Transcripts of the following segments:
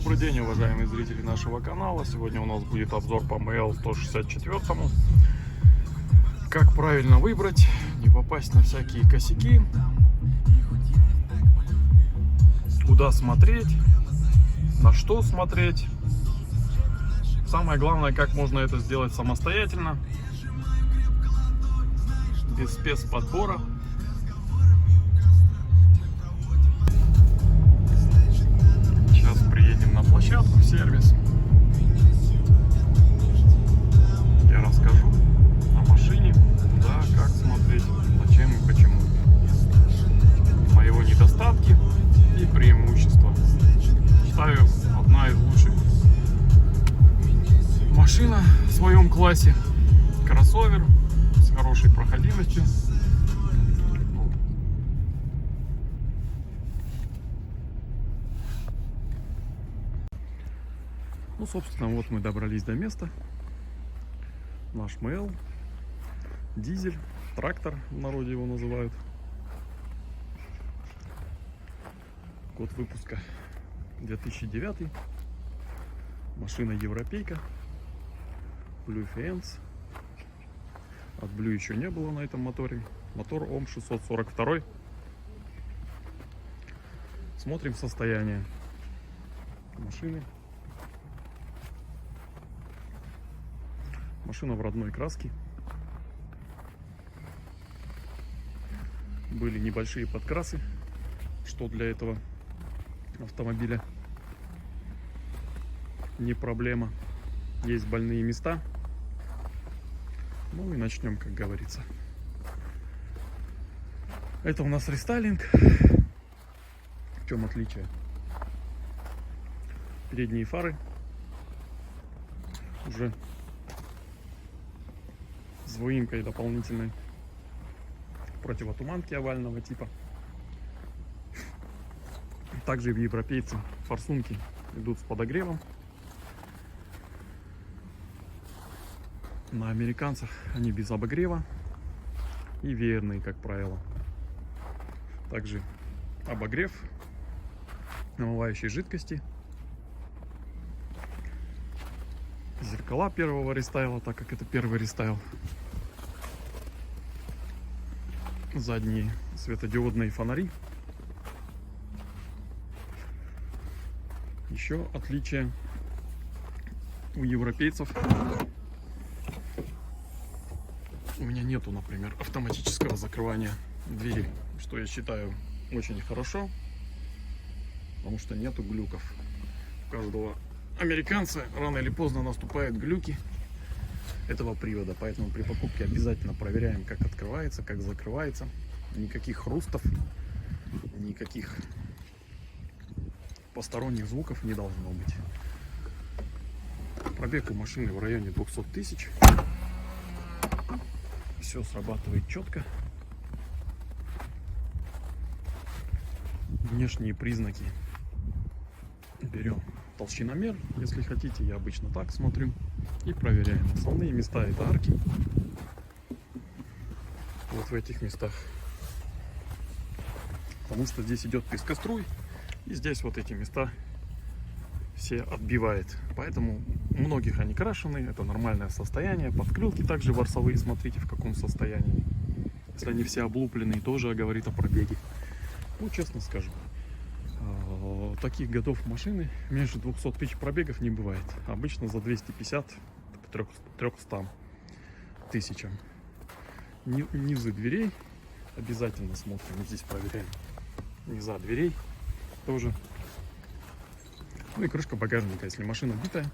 Добрый день, уважаемые зрители нашего канала. Сегодня у нас будет обзор по ML164. Как правильно выбрать, не попасть на всякие косяки, куда смотреть, на что смотреть. Самое главное, как можно это сделать самостоятельно, без спецподбора. Сейчас приедем на площадку в сервис. Я расскажу о машине, куда, как смотреть, зачем и почему. О его недостатки и преимущества. Считаю, одна из лучших машина в своем классе. Кроссовер с хорошей проходимостью. Ну, собственно, вот мы добрались до места. Наш МЛ, дизель, трактор в народе его называют. Год выпуска 2009. Машина европейка. Blue Fence. От Blue еще не было на этом моторе. Мотор ОМ 642. Смотрим состояние машины. Машина в родной краске. Были небольшие подкрасы, что для этого автомобиля не проблема. Есть больные места. Ну и начнем, как говорится. Это у нас рестайлинг. В чем отличие? Передние фары уже с выемкой дополнительной противотуманки овального типа. Также в европейце форсунки идут с подогревом. На американцах они без обогрева и веерные, как правило. Также обогрев омывающей жидкости. Зеркала первого рестайла, так как это первый рестайл. Задние светодиодные фонари. Еще отличие у европейцев. У меня нету, например, автоматического закрывания двери, что я считаю очень хорошо, потому что нету глюков. У каждого американца рано или поздно наступают глюки этого привода, поэтому при покупке обязательно проверяем, как открывается, как закрывается. Никаких хрустов, никаких посторонних звуков не должно быть. Пробег у машины в районе 200 тысяч. Все срабатывает четко. Внешние признаки берем толщиномер, если хотите. Я обычно так смотрю и проверяем. Основные места — это арки. Вот в этих местах, потому что здесь идет пескоструй, и здесь вот эти места все отбивает. Поэтому у многих они крашены, это нормальное состояние. Подклюки также ворсовые, смотрите, в каком состоянии. Если они все облупленные, тоже говорит о пробеге. Ну, честно скажу, таких годов машины меньше 200 тысяч пробегов не бывает. Обычно за 250 к 300 тысячам. Низы дверей обязательно смотрим. Здесь проверяем низа дверей тоже. Ну и крышка багажника. Если машина битая,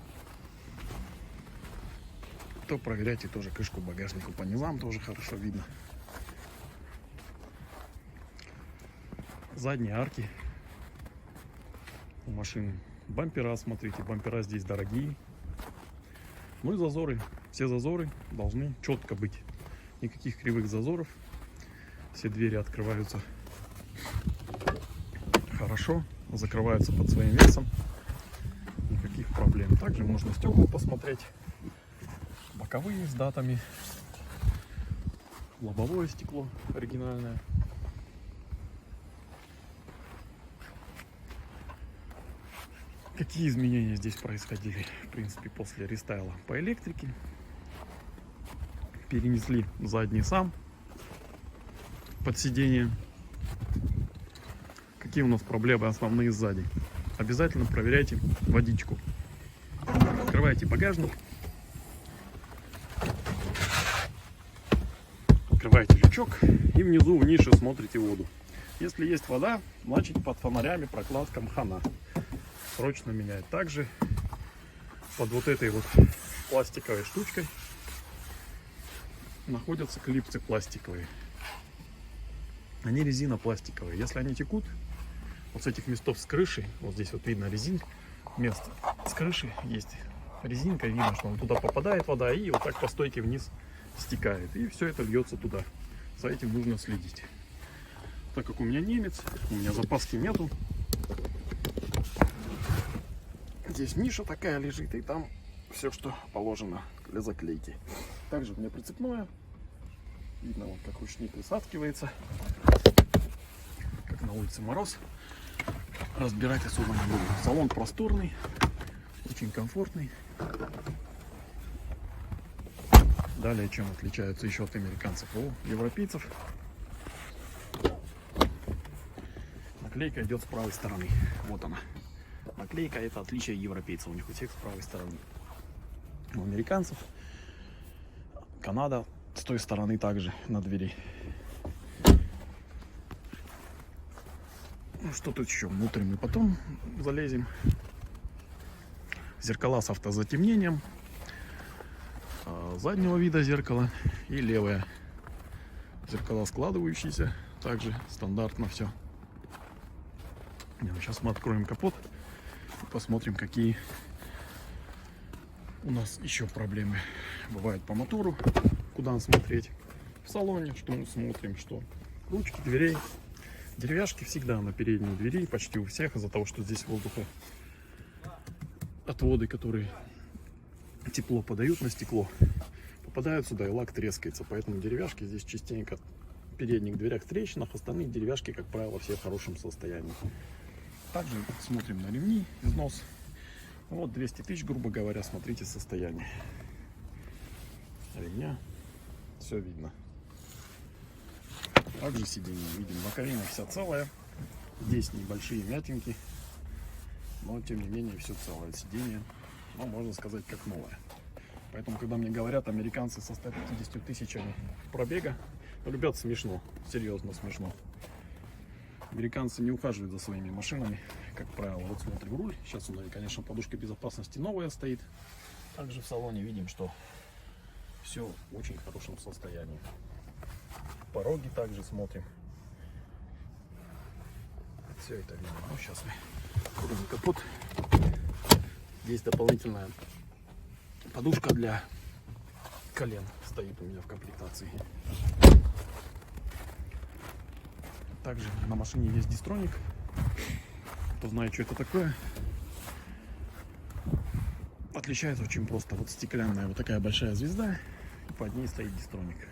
то проверяйте тоже крышку багажника. По низам тоже хорошо видно. Задние арки у машины. Бампера, смотрите, бампера здесь дорогие. Ну и зазоры. Все зазоры должны четко быть. Никаких кривых зазоров. Все двери открываются хорошо, закрываются под своим весом. Никаких проблем. Также можно стекла посмотреть. Боковые с датами. Лобовое стекло оригинальное. Какие изменения здесь происходили, в принципе, после рестайла по электрике? Перенесли задний сам под сиденье. Какие у нас проблемы основные сзади? Обязательно проверяйте водичку. Открывайте багажник. Открываете лючок и внизу в нише смотрите воду. Если есть вода, значит под фонарями прокладкам хана. Срочно менять. Также под вот этой вот пластиковой штучкой находятся клипсы пластиковые. Они резинопластиковые. Если они текут, вот с этих местов с крыши, вот здесь вот видно резинка, место с крыши есть резинка, видно, что он туда попадает вода и вот так по стойке вниз стекает. И все это льется туда. За этим нужно следить. Так как у меня немец, у меня запаски нету. Здесь ниша такая лежит, и там все, что положено для заклейки. Также у меня прицепное. Видно, вот как ручник высаскивается. Как на улице мороз. Разбирать особо не буду. Салон просторный, очень комфортный. Далее, чем отличаются еще от американцев у европейцев. Наклейка идет с правой стороны. Вот она. Наклейка — это отличие европейцев. У них у всех с правой стороны. У американцев Канада с той стороны также на двери. Ну, что тут еще? Внутрь мы потом залезем. Зеркала с автозатемнением. Заднего вида зеркало и левое. Зеркала складывающиеся. Также стандартно все. Сейчас мы откроем капот. Посмотрим, какие у нас еще проблемы бывают по мотору. Куда смотреть в салоне, что мы смотрим, что ручки дверей. Деревяшки всегда на передней двери, почти у всех, из-за того, что здесь воздухоотводы, которые тепло подают на стекло, попадают сюда, и лак трескается. Поэтому деревяшки здесь частенько в передних дверях в трещинах, остальные деревяшки, как правило, все в хорошем состоянии. Также смотрим на ремни, износ. Вот 200 тысяч, грубо говоря, смотрите состояние ремня. Все видно. Также сиденье видим. Боковина вся целая. Здесь небольшие мятинки. Но тем не менее все целое сиденье. Ну, можно сказать, как новое. Поэтому, когда мне говорят американцы со 150 тысячами пробега, ребят, смешно. Серьезно смешно. Американцы не ухаживают за своими машинами, как правило. Вот смотрим руль. Сейчас у нас, конечно, подушка безопасности новая стоит. Также в салоне видим, что все в очень хорошем состоянии. Пороги также смотрим. Все это видно. Ну, сейчас мы откроем капот. Здесь дополнительная подушка для колен стоит у меня в комплектации. Также на машине есть дистроник. Кто знает, что это такое. Отличается очень просто. Вот стеклянная вот такая большая звезда, и под ней стоит дистроник.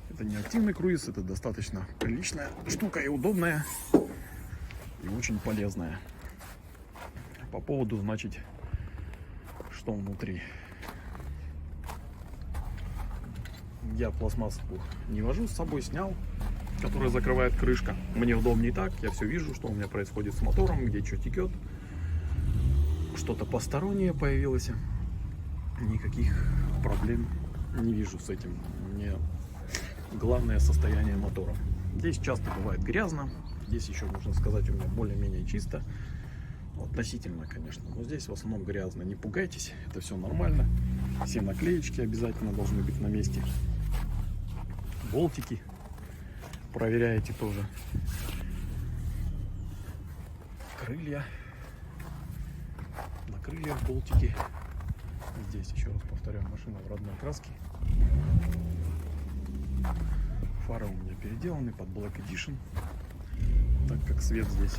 Это не активный круиз, это достаточно приличная штука и удобная, и очень полезная. По поводу, значит, что внутри. Я пластмассовку не вожу с собой, снял, которая закрывает крышка. Мне удобнее так, я все вижу, что у меня происходит с мотором, где что текет. Что-то постороннее появилось. Никаких проблем не вижу с этим. Мне главное состояние мотора. Здесь часто бывает грязно. Здесь еще, можно сказать, у меня более-менее чисто. Относительно, конечно. Но здесь в основном грязно. Не пугайтесь, это все нормально. Все наклеечки обязательно должны быть на месте. Болтики проверяете тоже. Крылья. На крыльях болтики. Здесь, еще раз повторяю, машина в родной краске. Фары у меня переделаны под Black Edition, так как свет здесь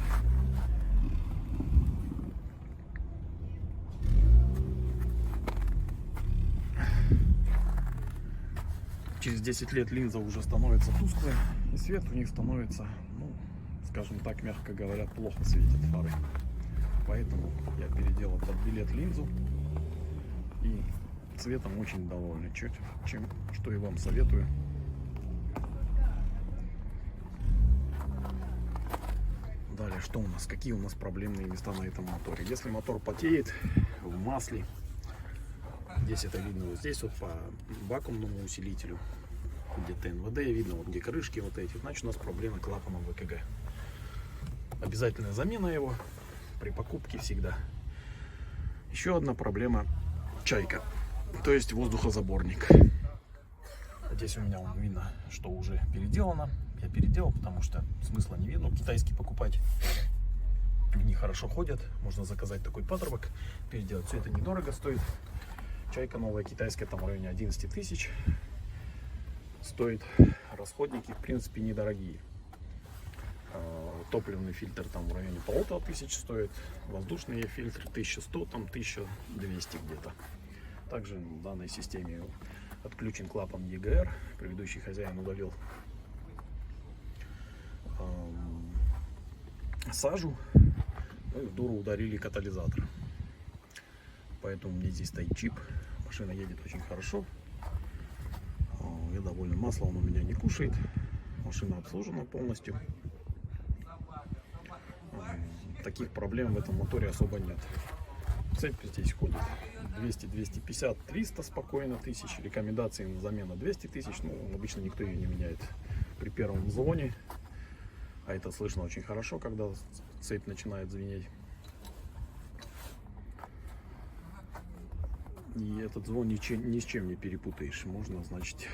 через 10 лет линза уже становится тусклая, и свет у них становится, ну, скажем так, мягко говоря, плохо светит фары. Поэтому я переделал под билет линзу. И цветом очень довольны, что и вам советую. Далее, что у нас? Какие у нас проблемные места на этом моторе? Если мотор потеет в масле, здесь это видно, вот здесь вот по вакуумному усилителю, где ТНВД видно, вот где крышки вот эти, значит у нас проблема клапаном ВКГ. Обязательная замена его при покупке всегда. Еще одна проблема — чайка, то есть воздухозаборник. Здесь у меня видно, что уже переделано. Я переделал, потому что смысла не видно. Китайский покупать, они хорошо ходят. Можно заказать такой патрубок, переделать. Все это недорого стоит. Чайка новая китайская, там в районе 11 тысяч стоит. Расходники в принципе недорогие. Топливный фильтр там в районе 1500 стоит. Воздушные фильтры 1100, там 1200 где-то. Также в данной системе отключен клапан EGR. Предыдущий хозяин удалил сажу, ну и в дуру ударили катализатор. Поэтому мне здесь стоит чип. Машина едет очень хорошо. Я доволен. Масло он у меня не кушает. Машина обслужена полностью. Таких проблем в этом моторе особо нет. Цепь здесь ходит 200, 250, 300 спокойно тысяч. Рекомендации на замену 200 тысяч. Ну, обычно никто ее не меняет при первом звоне. А это слышно очень хорошо, когда цепь начинает звенеть. И этот звон ни с чем не перепутаешь. Можно, значит,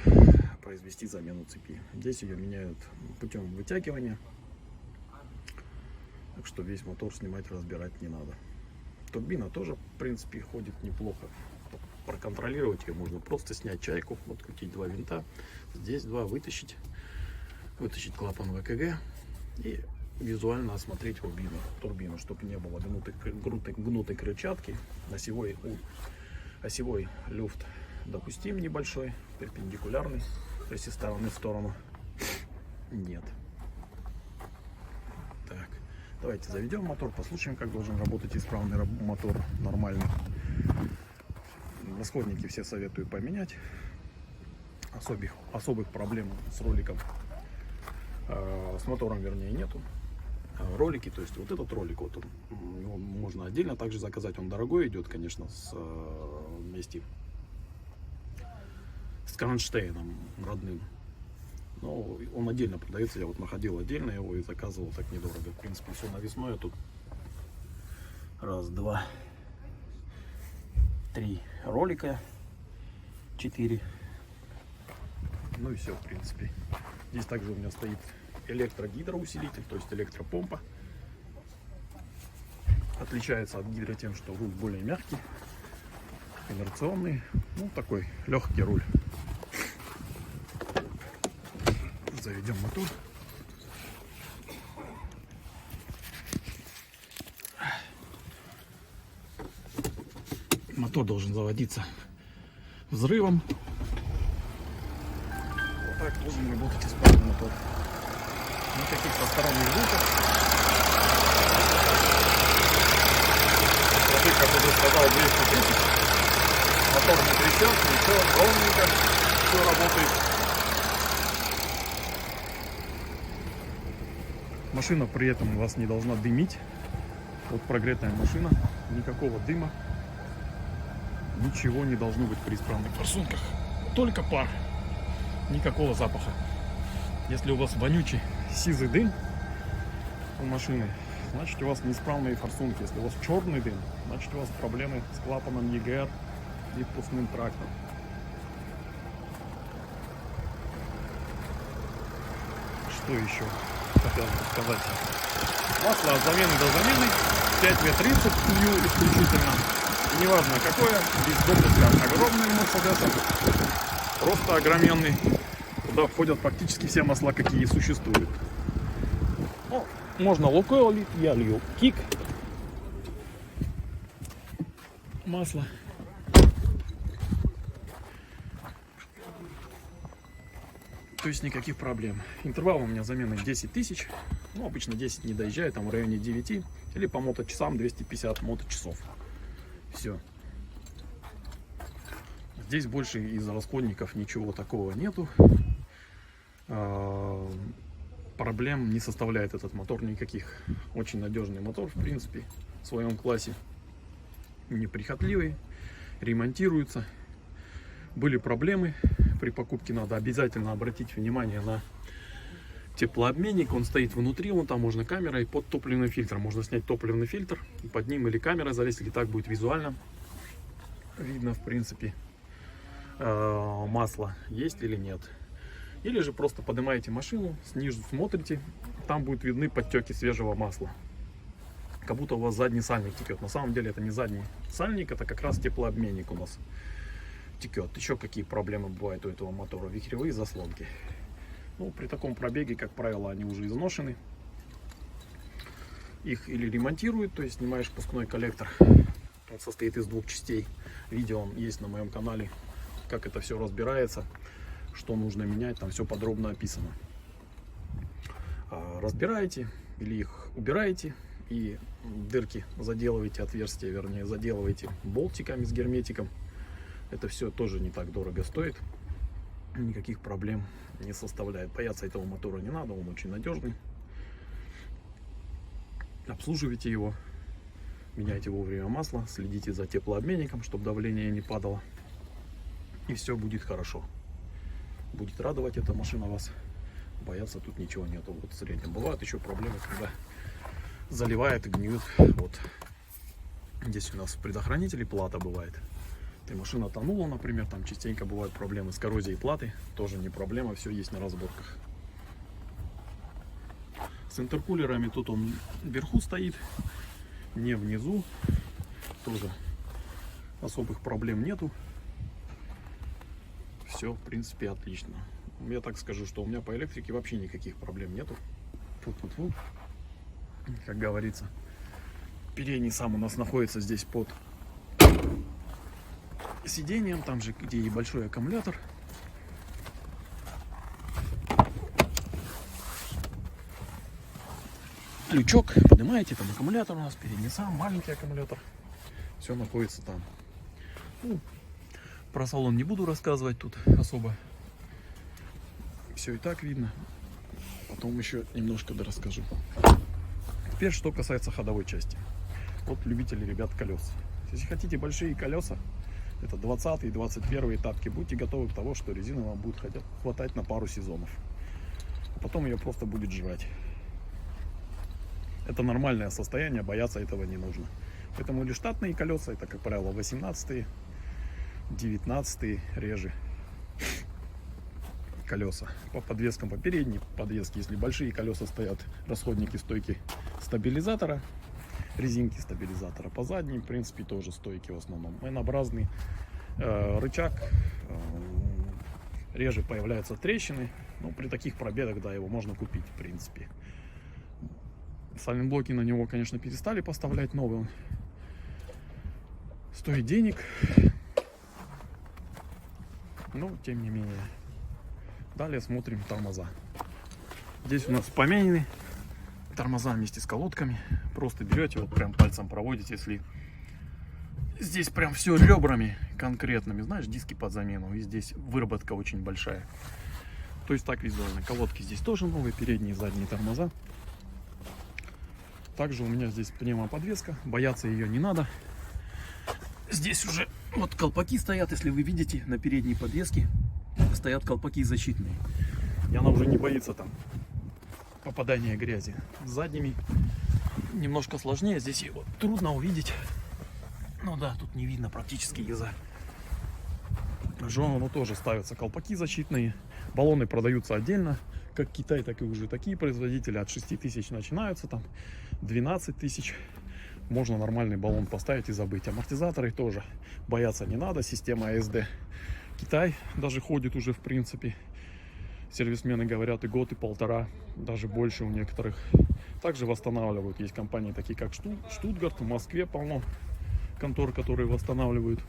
произвести замену цепи. Здесь ее меняют путем вытягивания. Так что весь мотор снимать, разбирать не надо. Турбина тоже, в принципе, ходит неплохо. Проконтролировать ее можно просто снять чайку, открутить два винта. Здесь два вытащить клапан ВКГ. И визуально осмотреть турбину, чтобы не было гнутой крыльчатки. Осевой люфт допустим небольшой, перпендикулярный, то есть из стороны в сторону нет. Так, давайте заведем мотор, послушаем, как должен работать исправный мотор, нормальный. Расходники все советую поменять. Особых проблем с роликом, с мотором, вернее, нету. Ролики, то есть вот этот ролик, вот его можно отдельно также заказать. Он дорогой идет, конечно, вместе с кронштейном родным. Но он отдельно продается. Я вот находил отдельно его и заказывал так недорого. В принципе, все навесное. Тут раз, два, три ролика, 4. Ну и все, в принципе. Здесь также у меня стоит электрогидроусилитель, то есть электропомпа. Отличается от гидро тем, что руль более мягкий, инерционный. Ну, такой легкий руль. Заведем мотор. Мотор должен заводиться взрывом. Вот так должен работать исправный мотор. Никаких посторонних звуков. Воды, как уже сказал, 200 тысяч. Мотор не трясет, ничего, ровненько, все работает. Машина при этом у вас не должна дымить. Вот прогретая машина, никакого дыма. Ничего не должно быть при исправных форсунках. Только пар, никакого запаха. Если у вас вонючий сизый дым у машины, значит у вас неисправные форсунки. Если у вас черный дым, значит у вас проблемы с клапаном EGR и впускным трактом. Что еще хотел бы сказать? Масло от замены до замены 5В30 New исключительно. Неважно какое, без допуска огромный Мерседес, просто огроменный. Туда входят практически все масла, какие существуют. Ну, можно Лукойл лить, я лью Кик. Масло. То есть никаких проблем. Интервал у меня замены 10 тысяч. Ну, обычно 10 не доезжаю, там в районе 9. Или по моточасам 250 моточасов. Все. Здесь больше из расходников ничего такого нету. Проблем не составляет этот мотор никаких. Очень надежный мотор, в принципе, в своем классе. Неприхотливый, ремонтируется. Были проблемы при покупке, надо обязательно обратить внимание на теплообменник. Он стоит внутри, вон там можно камерой под топливный фильтр. Можно снять топливный фильтр, под ним или камера залезть, или так будет визуально видно, в принципе, масло есть или нет. Или же просто поднимаете машину, снизу смотрите, там будут видны подтеки свежего масла. Как будто у вас задний сальник текет. На самом деле это не задний сальник, это как раз теплообменник у нас текет. Еще какие проблемы бывают у этого мотора? Вихревые заслонки. Ну, при таком пробеге, как правило, они уже изношены. Их или ремонтируют, то есть снимаешь впускной коллектор. Он состоит из двух частей. Видео есть на моем канале, как это все разбирается, что нужно менять, там все подробно описано. Разбираете или их убираете и дырки заделываете, отверстия, вернее, заделываете болтиками с герметиком. Это все тоже не так дорого стоит, никаких проблем не составляет. Бояться этого мотора не надо, он очень надежный. Обслуживайте его, меняйте вовремя масло, следите за теплообменником, чтобы давление не падало, и все будет хорошо. Будет радовать эта машина вас. Бояться тут ничего нету. Вот в среднем бывают еще проблемы, когда заливает и гниет. Вот здесь у нас в предохранителе плата бывает. И машина тонула, например, там частенько бывают проблемы с коррозией платы. Тоже не проблема, все есть на разборках. С интеркулерами тут он вверху стоит, не внизу. Тоже особых проблем нету. Все, в принципе, отлично. Я так скажу, что у меня по электрике вообще никаких проблем нету. Фу-фу-фу. Как говорится, передний сам у нас находится здесь под сиденьем, там же, где и большой аккумулятор. Лючок поднимаете, там аккумулятор у нас, передний сам, маленький аккумулятор. Все находится там. Ну, про салон не буду рассказывать тут особо. Все и так видно. Потом еще немножко расскажу. Теперь, что касается ходовой части. Вот любители, ребят, колес. Если хотите большие колеса, это 20 и 21 этапки, будьте готовы к тому, что резина вам будет хватать на пару сезонов. А потом ее просто будет жрать. Это нормальное состояние, бояться этого не нужно. Поэтому или штатные колеса, это, как правило, 18-е, 19-е, реже колеса. По подвескам, по передней подвеске, если большие колеса стоят, расходники, стойки стабилизатора, резинки стабилизатора. По задней, в принципе, тоже стойки в основном. N-образный рычаг, реже появляются трещины. Но при таких пробегах, да, его можно купить, в принципе. Сайлентблоки на него, конечно, перестали поставлять, новый он стоит денег, но тем не менее. Далее смотрим тормоза. Здесь у нас поменены тормоза вместе с колодками. Просто берете, вот прям пальцем проводите, если здесь прям все ребрами конкретными, знаешь, диски под замену, и здесь выработка очень большая. То есть так визуально. Колодки здесь тоже новые, передние и задние тормоза. Также у меня здесь пневмоподвеска, бояться ее не надо. Здесь уже вот колпаки стоят, если вы видите, на передней подвеске стоят колпаки защитные. И она уже не боится там попадания грязи. С задними немножко сложнее, здесь его трудно увидеть. Ну да, тут не видно практически из-за жён, но тоже ставятся колпаки защитные. Баллоны продаются отдельно, как Китай, так и уже такие производители. От 6 тысяч начинаются, там 12 тысяч. Можно нормальный баллон поставить и забыть. Амортизаторы тоже бояться не надо. Система ASD Китай даже ходит уже, в принципе. Сервисмены говорят и год, и полтора, даже больше у некоторых. Также восстанавливают. Есть компании такие, как Штутгарт. В Москве полно контор, которые восстанавливают.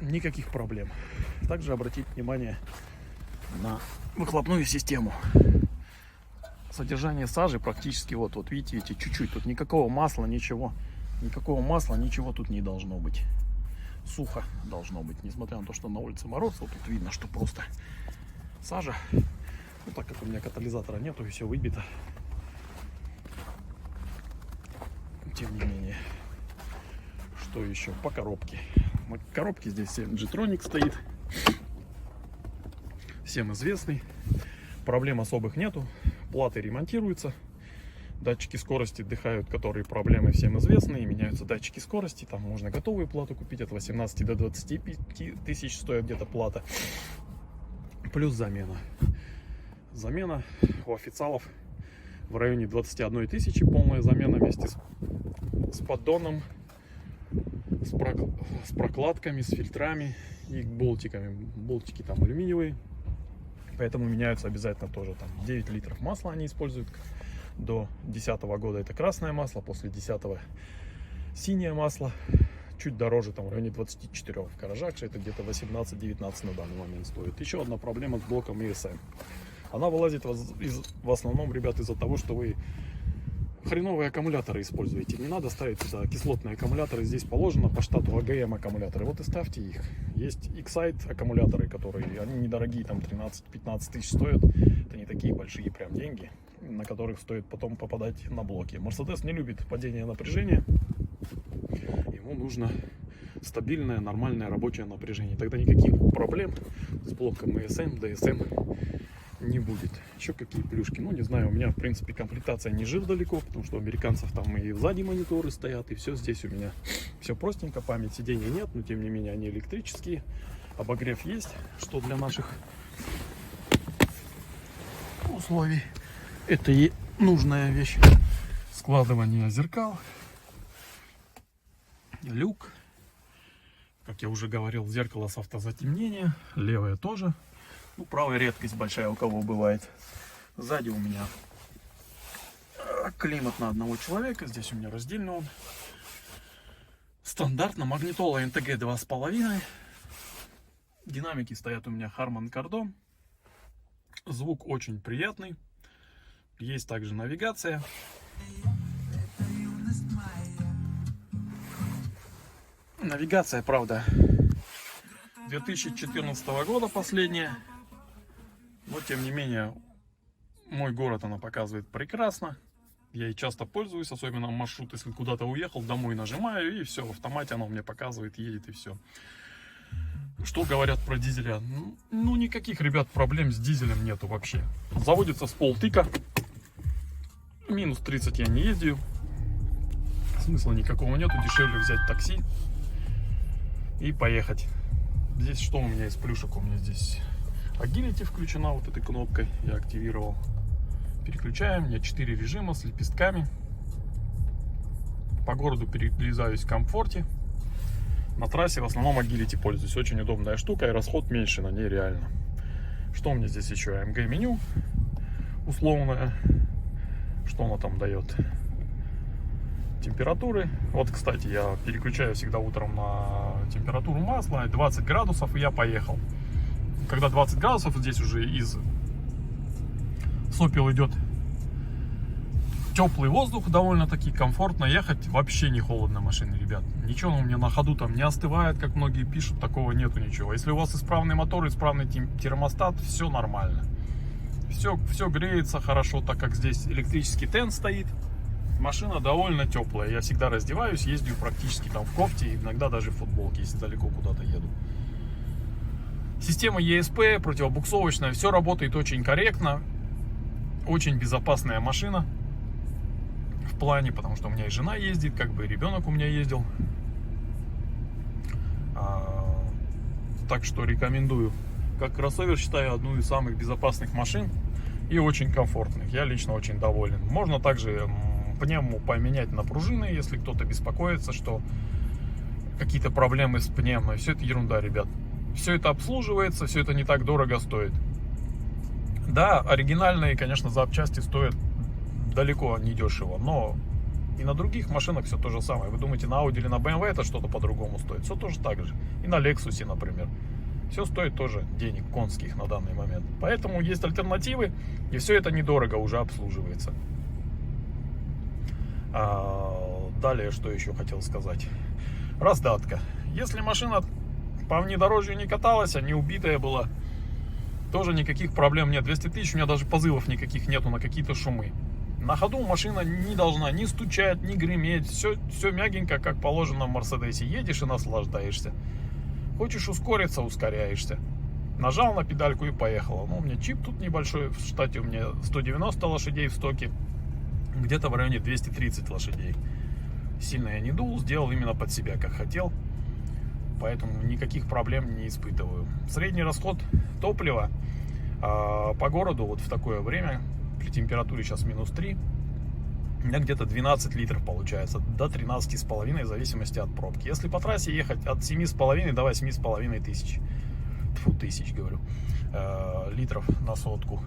никаких проблем. Также обратить внимание на выхлопную систему. Содержание сажи практически вот видите, чуть-чуть. Тут никакого масла, ничего. Никакого масла, ничего тут не должно быть. Сухо должно быть. Несмотря на то, что на улице мороз, вот тут видно, что просто сажа. Ну, так как у меня катализатора нету и все выбито. Тем не менее. Что еще? По коробке. На коробке здесь G-Tronic стоит. Всем известный. Проблем особых нету. Платы ремонтируются. Датчики скорости дыхают, которые проблемы всем известны. И меняются датчики скорости. Там можно готовую плату купить. От 18 до 25 тысяч стоит где-то плата. Плюс замена. Замена у официалов в районе 21 тысячи. Полная замена вместе с поддоном, с прокладками, с фильтрами и болтиками. Болтики там алюминиевые. Поэтому меняются обязательно тоже. Там 9 литров масла они используют. До 2010 года это красное масло, после 2010 синее масло. Чуть дороже, там в районе 24 в гаражах, это где-то 18-19 на данный момент стоит. Еще одна проблема с блоком ESM. Она вылазит в основном, ребят, из-за того, что вы хреновые аккумуляторы используете. Не надо ставить сюда кислотные аккумуляторы. Здесь положено по штату AGM аккумуляторы. Вот и ставьте их. Есть Excite аккумуляторы, которые, они недорогие, там 13-15 тысяч стоят. Это не такие большие прям деньги, на которых стоит потом попадать на блоки. Mercedes не любит падение напряжения. Ему нужно стабильное, нормальное рабочее напряжение. Тогда никаких проблем с блоком ESM, DSM не будет. Еще какие плюшки? Ну, не знаю, у меня, в принципе, комплектация не жив далеко, потому что у американцев там и сзади мониторы стоят, и все здесь у меня все простенько, память сидений нет, но тем не менее они электрические. Обогрев есть, что для наших условий это и нужная вещь. Складывание зеркал, люк, как я уже говорил, зеркало с автозатемнением, левое тоже. Ну, правая редкость большая у кого бывает. Сзади у меня климат на одного человека. Здесь у меня раздельный он. Стандартно. Магнитола NTG 2,5. Динамики стоят у меня Harman Kardon. Звук очень приятный. Есть также навигация. Навигация, правда, 2014 года последняя. Но, тем не менее, мой город она показывает прекрасно. Я ей часто пользуюсь, особенно маршрут, если куда-то уехал, домой нажимаю, и все, в автомате оно мне показывает, едет, и все. Что говорят про дизеля? Ну, никаких, ребят, проблем с дизелем нету вообще. Заводится с полтыка. Минус 30 я не ездил. Смысла никакого нету, дешевле взять такси и поехать. Здесь что у меня из плюшек? У меня здесь Agility включена вот этой кнопкой, я активировал. Переключаем, у меня 4 режима с лепестками. По городу передвигаюсь в комфорте. На трассе в основном Agility пользуюсь. Очень удобная штука и расход меньше на ней реально. Что у меня здесь еще? AMG меню условное. Что оно там дает? Температуры. Вот, кстати, я переключаю всегда утром на температуру масла. 20 градусов, и я поехал. Когда 20 градусов, здесь уже из сопел идет теплый воздух, довольно-таки комфортно ехать. Вообще не холодно машины, ребят. Ничего у меня на ходу там не остывает, как многие пишут, такого нету ничего. Если у вас исправный мотор, исправный термостат, все нормально. Все греется хорошо, так как здесь электрический тен стоит. Машина довольно теплая. Я всегда раздеваюсь, ездю практически там в кофте, иногда даже в футболке, если далеко куда-то еду. Система ESP противобуксовочная, все работает очень корректно. Очень безопасная машина. В плане, потому что у меня и жена ездит, как бы и ребенок у меня ездил. Так что рекомендую. Как кроссовер считаю одну из самых безопасных машин и очень комфортных. Я лично очень доволен. Можно также пневму поменять на пружины, если кто-то беспокоится, что какие-то проблемы с пневмой. Все это ерунда, ребят. Все это обслуживается, все это не так дорого стоит. Да, оригинальные, конечно, запчасти стоят далеко не дешево, но И на других машинах все то же самое. Вы думаете, на Audi или на BMW это что-то по-другому стоит? Все тоже так же. И на Lexus, например. Все стоит тоже денег конских на данный момент. Поэтому есть альтернативы, и все это недорого уже обслуживается. Далее, что еще хотел сказать. Раздатка. Если машина по внедорожью не каталась, а не убитая была, тоже никаких проблем нет. 200 тысяч, у меня даже позывов никаких нету на какие-то шумы. На ходу машина не должна ни стучать, ни греметь. Все мягенько, как положено в Мерседесе. Едешь и наслаждаешься. Хочешь ускориться, ускоряешься. Нажал на педальку и поехала. Ну, у меня чип тут небольшой. В штате у меня 190 лошадей в стоке. Где-то в районе 230 лошадей. Сильно я не дул, сделал именно под себя, как хотел. Поэтому никаких проблем не испытываю. Средний расход топлива по городу вот в такое время, при температуре сейчас -3, у меня где-то 12 литров получается, до 13,5 в зависимости от пробки. Если по трассе ехать от 7,5 до 8,5 тысяч, тысяч, говорю, литров на сотку.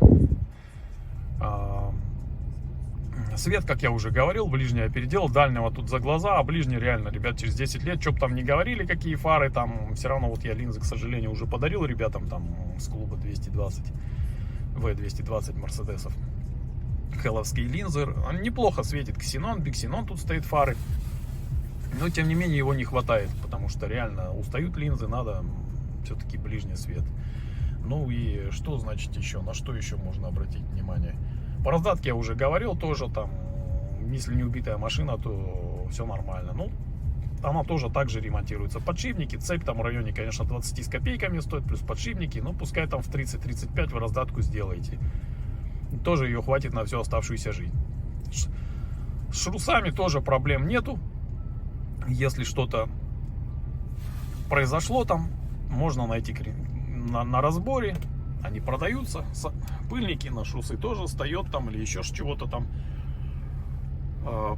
Свет, как я уже говорил, ближний я переделал, дальнего тут за глаза, а ближний реально, ребят, через 10 лет, что бы там ни говорили, какие фары, там все равно вот я линзы, к сожалению, уже подарил ребятам там с клуба 220, V220 мерседесов. Хелловские линзы, он неплохо светит, ксенон, биксенон тут стоит фары, но тем не менее его не хватает, потому что реально устают линзы, надо все-таки ближний свет. Ну и что значит еще, на что еще можно обратить внимание? По раздатке я уже говорил, тоже там, если не убитая машина, то все нормально. Ну, она тоже так же ремонтируется. Подшипники, цепь там в районе, конечно, 20 с копейками стоит, плюс подшипники, ну, пускай там в 30-35 вы раздатку сделаете. Тоже ее хватит на всю оставшуюся жизнь. С шрусами тоже проблем нету. Если что-то произошло там, можно найти на разборе. Они продаются, пыльники на шрусы тоже встает там или еще чего-то там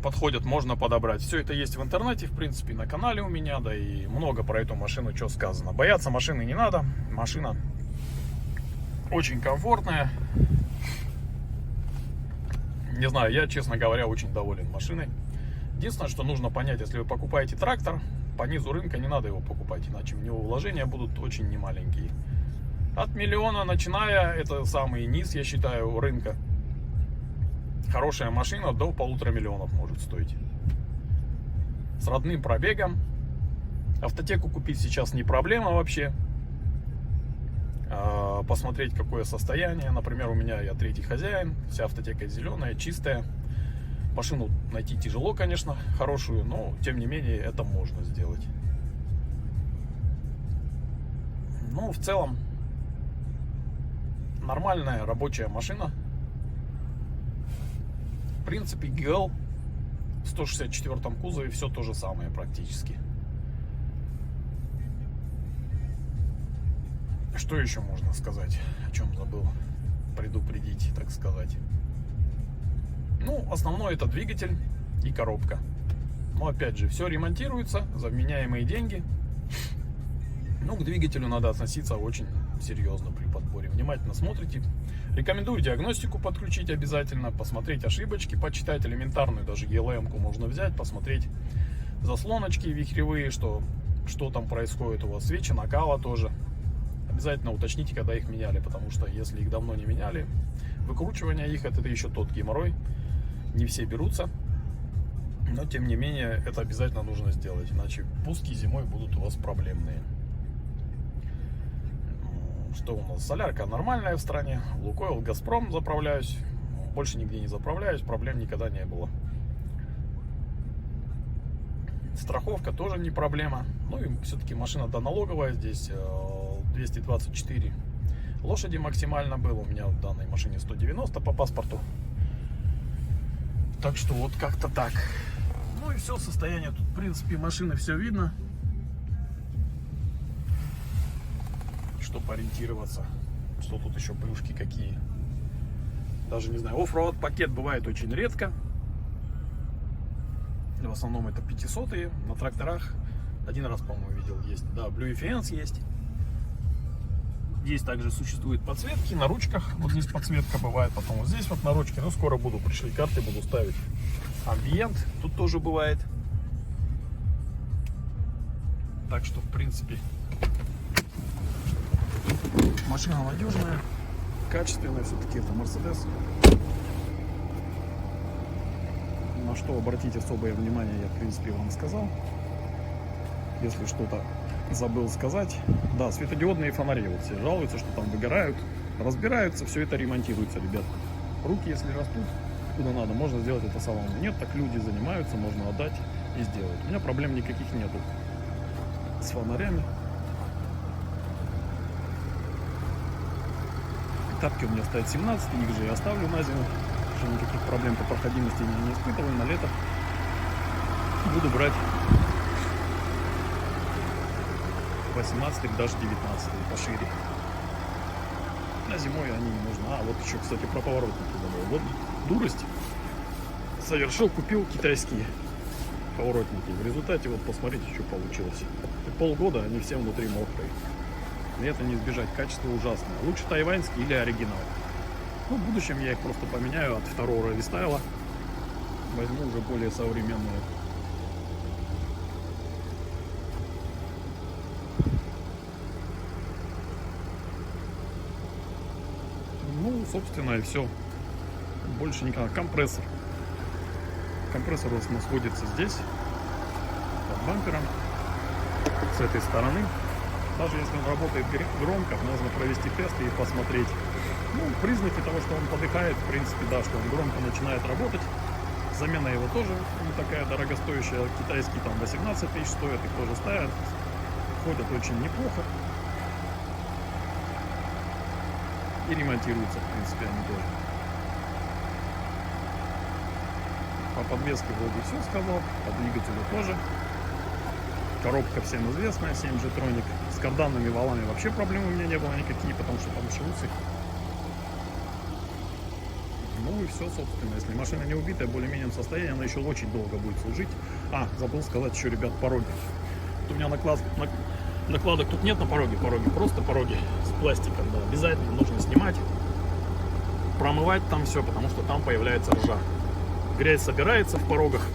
подходят, можно подобрать. Все это есть в интернете, в принципе, на канале у меня, да и много про эту машину что сказано. Бояться машины не надо, машина очень комфортная. Не знаю, я, честно говоря, очень доволен машиной. Единственное, что нужно понять, если вы покупаете трактор, по низу рынка не надо его покупать, иначе в него вложения будут очень немаленькие. От миллиона начиная, это самый низ, я считаю, рынка. Хорошая машина до 1,5 миллиона может стоить. С родным пробегом. Автотеку купить сейчас не проблема вообще. Посмотреть, какое состояние. Например, у меня, я третий хозяин, вся автотека зеленая, чистая. Машину найти тяжело, конечно, хорошую, но тем не менее это можно сделать. Ну, в целом, нормальная рабочая машина. В принципе, GL в 164 кузове все то же самое практически. Что еще можно сказать? О чем забыл предупредить, так сказать. Ну, основное это двигатель и коробка. Но опять же, все ремонтируется за вменяемые деньги. Ну, к двигателю надо относиться очень серьезно при подборе. Внимательно смотрите. Рекомендую диагностику подключить обязательно, посмотреть ошибочки, почитать элементарную, даже ELM-ку можно взять, посмотреть заслоночки вихревые, что там происходит у вас, свечи накала тоже. Обязательно уточните, когда их меняли, потому что если их давно не меняли, выкручивание их это еще тот геморрой. Не все берутся, но тем не менее это обязательно нужно сделать, иначе пуски зимой будут у вас проблемные. Что у нас? Солярка нормальная в стране. Лукойл, Газпром заправляюсь. Больше нигде не заправляюсь, проблем никогда не было. Страховка тоже не проблема. Ну и все-таки машина-то налоговая. Здесь 224 лошади максимально было. У меня в данной машине 190 по паспорту. Так что вот как-то так. Ну и все, состояние тут, в принципе, машины все видно. Чтобы ориентироваться, что тут еще плюшки какие. Даже не знаю, оффроуд пакет бывает очень редко. В основном это 500-е. На тракторах один раз, по-моему, видел, есть. Да, Blue Fiance есть. Здесь также существуют подсветки на ручках. Вот здесь подсветка бывает, потом вот здесь вот на ручке. Ну, скоро пришли карты, буду ставить. Ambient тут тоже бывает. Так что, в принципе, машина надежная, качественная, все-таки это Mercedes. На что обратить особое внимание, я, в принципе, вам сказал. Если что-то забыл сказать. Да, светодиодные фонари. Вот все жалуются, что там выгорают. Разбираются, все это ремонтируется, ребят. Руки, если растут куда надо, можно сделать это самому. Нет, так люди занимаются, можно отдать и сделать. У меня проблем никаких нету с фонарями. Тапки у меня стоят 17, их же я оставлю на зиму. Что никаких проблем по проходимости не испытываю. На лето буду брать 18, даже 19 пошире. А зимой они не нужны. А, вот еще, кстати, про поворотники забыл. Вот дурость совершил, купил китайские поворотники. В результате, вот посмотрите, что получилось. Полгода они все внутри мокрые. И это не избежать, качество ужасное. Лучше тайваньский или оригинал. Ну, в будущем я их просто поменяю от второго рестайла. Возьму уже более современные. Ну, собственно, и все. Больше никогда. Компрессор. Компрессор у нас находится здесь, под бампером, с этой стороны. Даже если он работает громко, нужно провести тесты и посмотреть. Ну, признаки того, что он подыхает, в принципе, да, что он громко начинает работать. Замена его тоже не такая дорогостоящая. Китайские там 18 тысяч стоят, их тоже ставят. Ходят очень неплохо. И ремонтируются, в принципе, они тоже. По подвеске вроде все сказал, по двигателю тоже. Коробка всем известная, 7G Tronic. С карданными валами вообще проблем у меня не было никакие, потому что там шелусы. Ну и все, собственно. Если машина не убитая, в более-менее состоянии, она еще очень долго будет служить. А, забыл сказать еще, ребят, пороги. Вот у меня накладок тут нет на пороге, просто пороги с пластиком. Да. Обязательно нужно снимать, промывать там все, потому что там появляется ржа. Грязь собирается в порогах,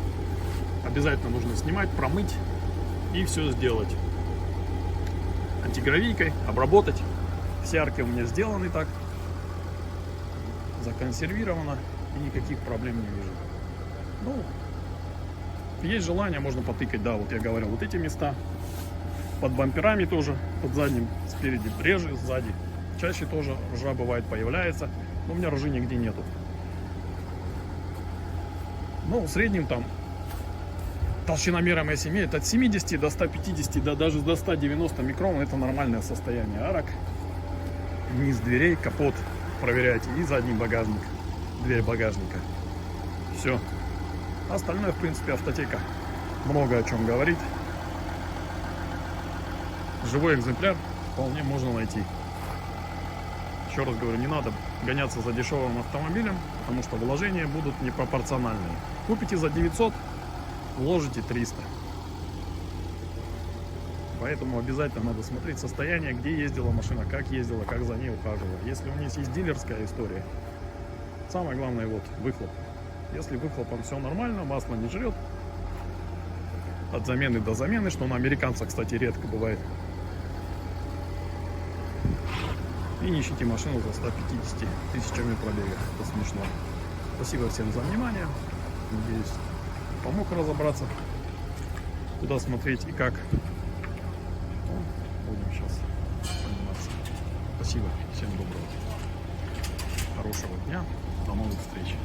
обязательно нужно снимать, промыть и все сделать. Антигравийкой обработать. Все арки у меня сделаны так, законсервировано, и никаких проблем не вижу. Ну, есть желание, можно потыкать, да, вот я говорил, вот эти места. Под бамперами тоже, под задним, спереди реже, сзади. Чаще тоже ржа бывает, появляется, но у меня ржи нигде нету. Ну, в среднем там толщиномером, если имеет от 70 до 150, да даже до 190 микрон, это нормальное состояние арок. Низ дверей, капот проверяйте и задний багажник, дверь багажника. Все. Остальное, в принципе, автотека много о чем говорит. Живой экземпляр вполне можно найти. Еще раз говорю, не надо гоняться за дешевым автомобилем, потому что вложения будут непропорциональные. Купите за 900, вложите 300. Поэтому обязательно надо смотреть состояние, где ездила машина, как ездила, как за ней ухаживала. Если у них есть дилерская история, самое главное вот выхлоп. Если выхлопом все нормально, масло не жрет, от замены до замены, что на американца, кстати, редко бывает. И не ищите машину за 150 тысячами пробега. Это смешно. Спасибо всем за внимание. Надеюсь, помог разобраться, куда смотреть и как. Ну, будем сейчас заниматься. Спасибо. Всем доброго. Хорошего дня. До новых встреч.